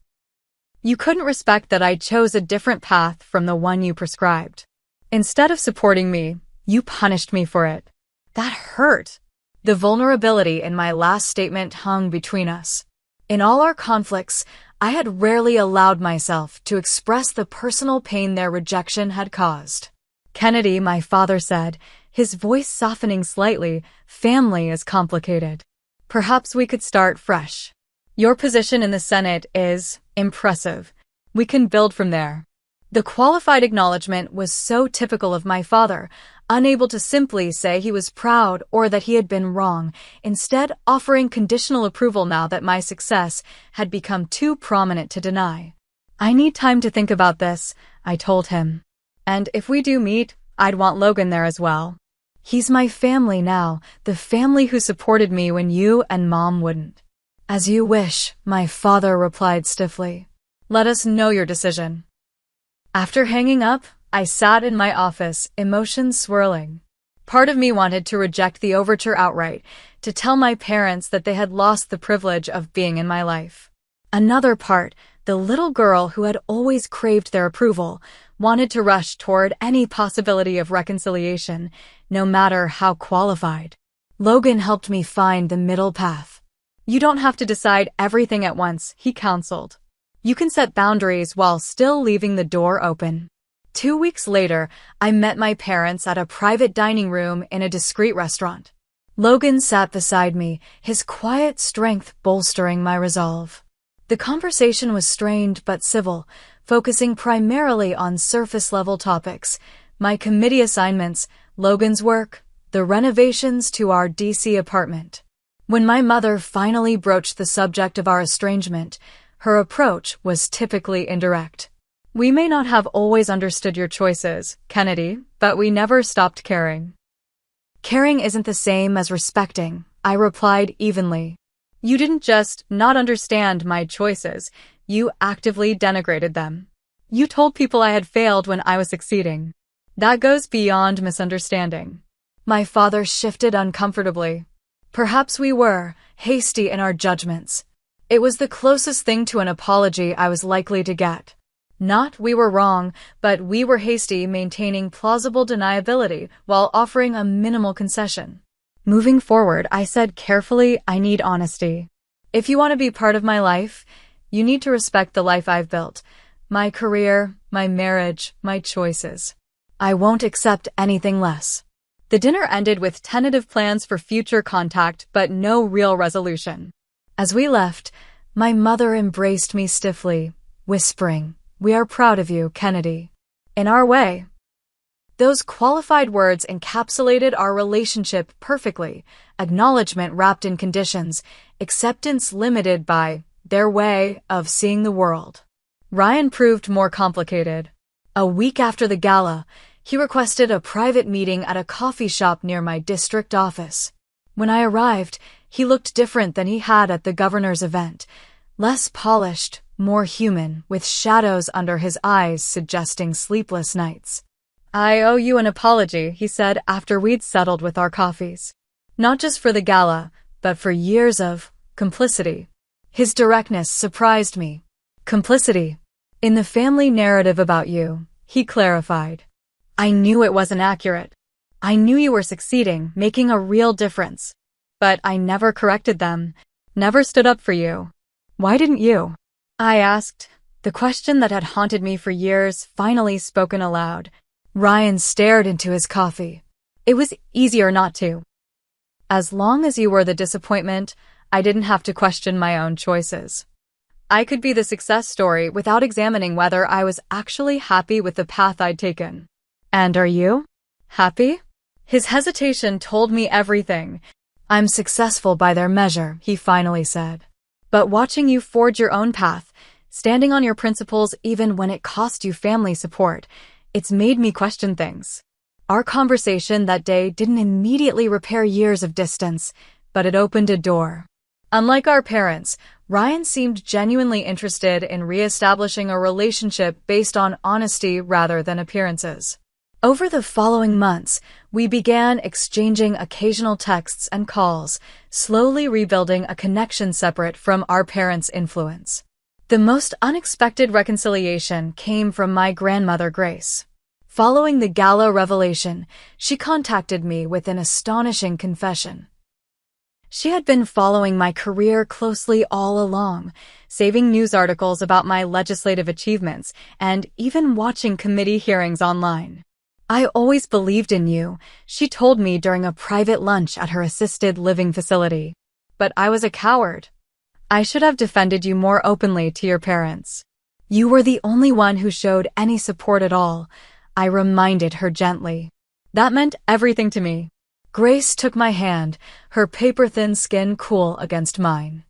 You couldn't respect that I chose a different path from the one you prescribed. Instead of supporting me, you punished me for it. That hurt. The vulnerability in my last statement hung between us. In all our conflicts, I had rarely allowed myself to express the personal pain their rejection had caused. Kennedy, my father said, his voice softening slightly, family is complicated. Perhaps we could start fresh. Your position in the Senate is impressive. We can build from there. The qualified acknowledgement was so typical of my father, unable to simply say he was proud or that he had been wrong, instead offering conditional approval now that my success had become too prominent to deny. I need time to think about this, I told him. And if we do meet, I'd want Logan there as well. He's my family now, the family who supported me when you and Mom wouldn't. As you wish, my father replied stiffly. Let us know your decision. After hanging up, I sat in my office, emotions swirling. Part of me wanted to reject the overture outright, to tell my parents that they had lost the privilege of being in my life. Another part, the little girl who had always craved their approval, wanted to rush toward any possibility of reconciliation, no matter how qualified. Logan helped me find the middle path. You don't have to decide everything at once, he counseled. You can set boundaries while still leaving the door open. 2 weeks later, I met my parents at a private dining room in a discreet restaurant. Logan sat beside me, his quiet strength bolstering my resolve. The conversation was strained but civil, focusing primarily on surface-level topics: my committee assignments, Logan's work, the renovations to our DC apartment. When my mother finally broached the subject of our estrangement, her approach was typically indirect. "We may not have always understood your choices, Kennedy, but we never stopped caring." "Caring isn't the same as respecting," I replied evenly. "You didn't just not understand my choices, you actively denigrated them. You told people I had failed when I was succeeding. That goes beyond misunderstanding." My father shifted uncomfortably. "Perhaps we were hasty in our judgments. It was the closest thing to an apology I was likely to get. Not we were wrong, but we were hasty, maintaining plausible deniability while offering a minimal concession." Moving forward, I said carefully, "I need honesty. If you want to be part of my life, you need to respect the life I've built. My career, my marriage, my choices. I won't accept anything less." The dinner ended with tentative plans for future contact, but no real resolution. As we left, my mother embraced me stiffly, whispering, "We are proud of you, Kennedy." In our way. Those qualified words encapsulated our relationship perfectly: acknowledgement wrapped in conditions, acceptance limited by their way of seeing the world. Ryan proved more complicated. A week after the gala, he requested a private meeting at a coffee shop near my district office. When I arrived, he looked different than he had at the governor's event. Less polished, more human, with shadows under his eyes suggesting sleepless nights. "I owe you an apology," he said after we'd settled with our coffees. "Not just for the gala, but for years of complicity." His directness surprised me. "Complicity? In the family narrative about you," he clarified. "I knew it wasn't accurate. I knew you were succeeding, making a real difference. But I never corrected them, never stood up for you. Why didn't you?" I asked, the question that had haunted me for years finally spoken aloud. Ryan stared into his coffee. "It was easier not to. As long as you were the disappointment, I didn't have to question my own choices. I could be the success story without examining whether I was actually happy with the path I'd taken." "And are you? Happy?" His hesitation told me everything. "I'm successful by their measure," he finally said. "But watching you forge your own path, standing on your principles even when it cost you family support, it's made me question things." Our conversation that day didn't immediately repair years of distance, but it opened a door. Unlike our parents, Ryan seemed genuinely interested in re-establishing a relationship based on honesty rather than appearances. Over the following months, we began exchanging occasional texts and calls, slowly rebuilding a connection separate from our parents' influence. The most unexpected reconciliation came from my grandmother, Grace. Following the gala revelation, she contacted me with an astonishing confession. She had been following my career closely all along, saving news articles about my legislative achievements, and even watching committee hearings online. "I always believed in you," she told me during a private lunch at her assisted living facility. "But I was a coward. I should have defended you more openly to your parents. You were the only one who showed any support at all," I reminded her gently. That meant everything to me. Grace took my hand, her paper-thin skin cool against mine.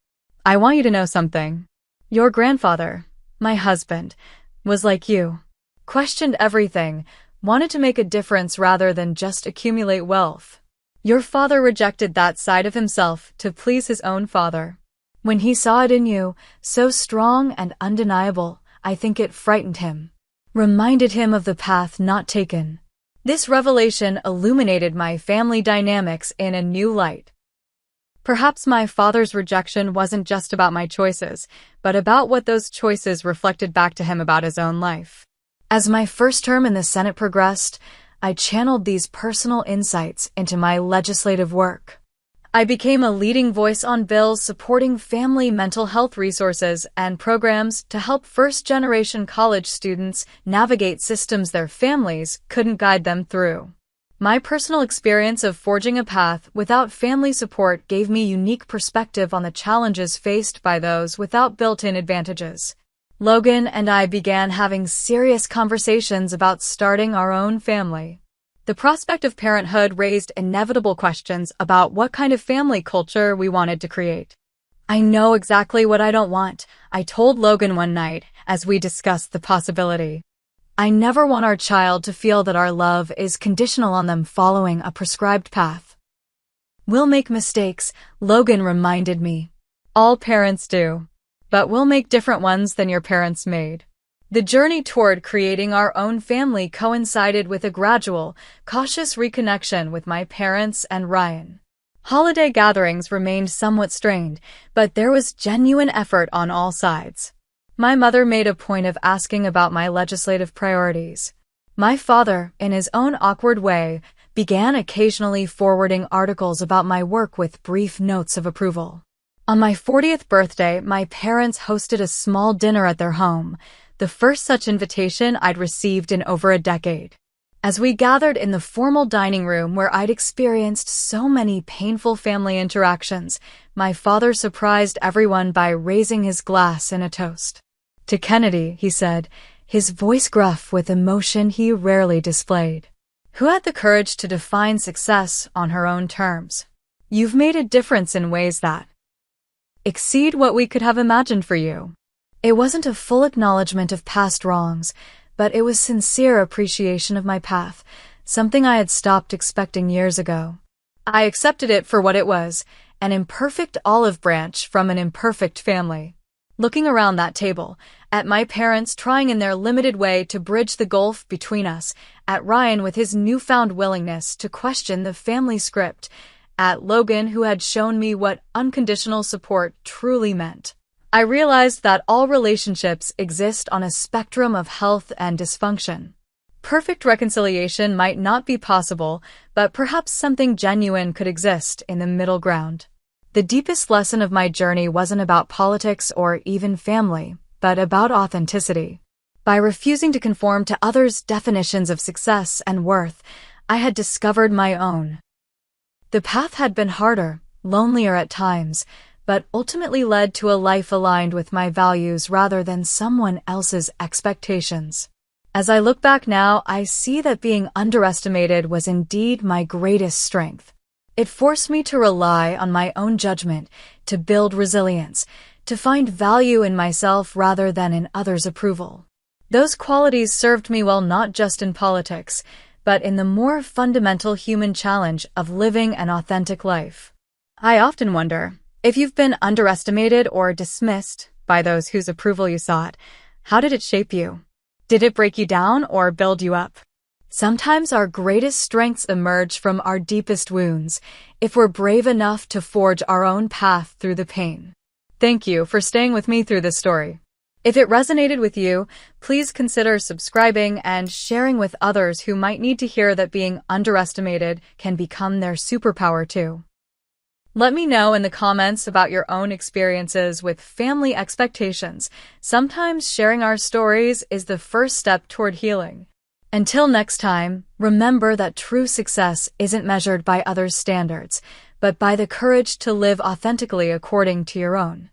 "I want you to know something. Your grandfather, my husband, was like you. Questioned everything, wanted to make a difference rather than just accumulate wealth. Your father rejected that side of himself to please his own father. When he saw it in you, so strong and undeniable, I think it frightened him. Reminded him of the path not taken. This revelation illuminated my family dynamics in a new light. Perhaps my father's rejection wasn't just about my choices, but about what those choices reflected back to him about his own life. As my first term in the Senate progressed, I channeled these personal insights into my legislative work. I became a leading voice on bills supporting family mental health resources and programs to help first-generation college students navigate systems their families couldn't guide them through. My personal experience of forging a path without family support gave me unique perspective on the challenges faced by those without built-in advantages. Logan and I began having serious conversations about starting our own family. The prospect of parenthood raised inevitable questions about what kind of family culture we wanted to create. "I know exactly what I don't want," I told Logan one night as we discussed the possibility. "I never want our child to feel that our love is conditional on them following a prescribed path." "We'll make mistakes," Logan reminded me. "All parents do. But we'll make different ones than your parents made." The journey toward creating our own family coincided with a gradual, cautious reconnection with my parents and Ryan. Holiday gatherings remained somewhat strained, but there was genuine effort on all sides. My mother made a point of asking about my legislative priorities. My father, in his own awkward way, began occasionally forwarding articles about my work with brief notes of approval. On my 40th birthday, my parents hosted a small dinner at their home, the first such invitation I'd received in over a decade. As we gathered in the formal dining room where I'd experienced so many painful family interactions, my father surprised everyone by raising his glass in a toast. "To Kennedy," he said, his voice gruff with emotion he rarely displayed, "who had the courage to define success on her own terms. You've made a difference in ways that exceed what we could have imagined for you." It wasn't a full acknowledgement of past wrongs, but it was sincere appreciation of my path, something I had stopped expecting years ago. I accepted it for what it was, an imperfect olive branch from an imperfect family. Looking around that table, at my parents trying in their limited way to bridge the gulf between us, at Ryan with his newfound willingness to question the family script, at Logan who had shown me what unconditional support truly meant, I realized that all relationships exist on a spectrum of health and dysfunction. Perfect reconciliation might not be possible, but perhaps something genuine could exist in the middle ground. The deepest lesson of my journey wasn't about politics or even family, but about authenticity. By refusing to conform to others' definitions of success and worth, I had discovered my own. The path had been harder, lonelier at times, but ultimately led to a life aligned with my values rather than someone else's expectations. As I look back now, I see that being underestimated was indeed my greatest strength. It forced me to rely on my own judgment, to build resilience, to find value in myself rather than in others' approval. Those qualities served me well not just in politics, but in the more fundamental human challenge of living an authentic life. I often wonder, if you've been underestimated or dismissed by those whose approval you sought, how did it shape you? Did it break you down or build you up? Sometimes our greatest strengths emerge from our deepest wounds, if we're brave enough to forge our own path through the pain. Thank you for staying with me through this story. If it resonated with you, please consider subscribing and sharing with others who might need to hear that being underestimated can become their superpower too. Let me know in the comments about your own experiences with family expectations. Sometimes sharing our stories is the first step toward healing. Until next time, remember that true success isn't measured by others' standards, but by the courage to live authentically according to your own.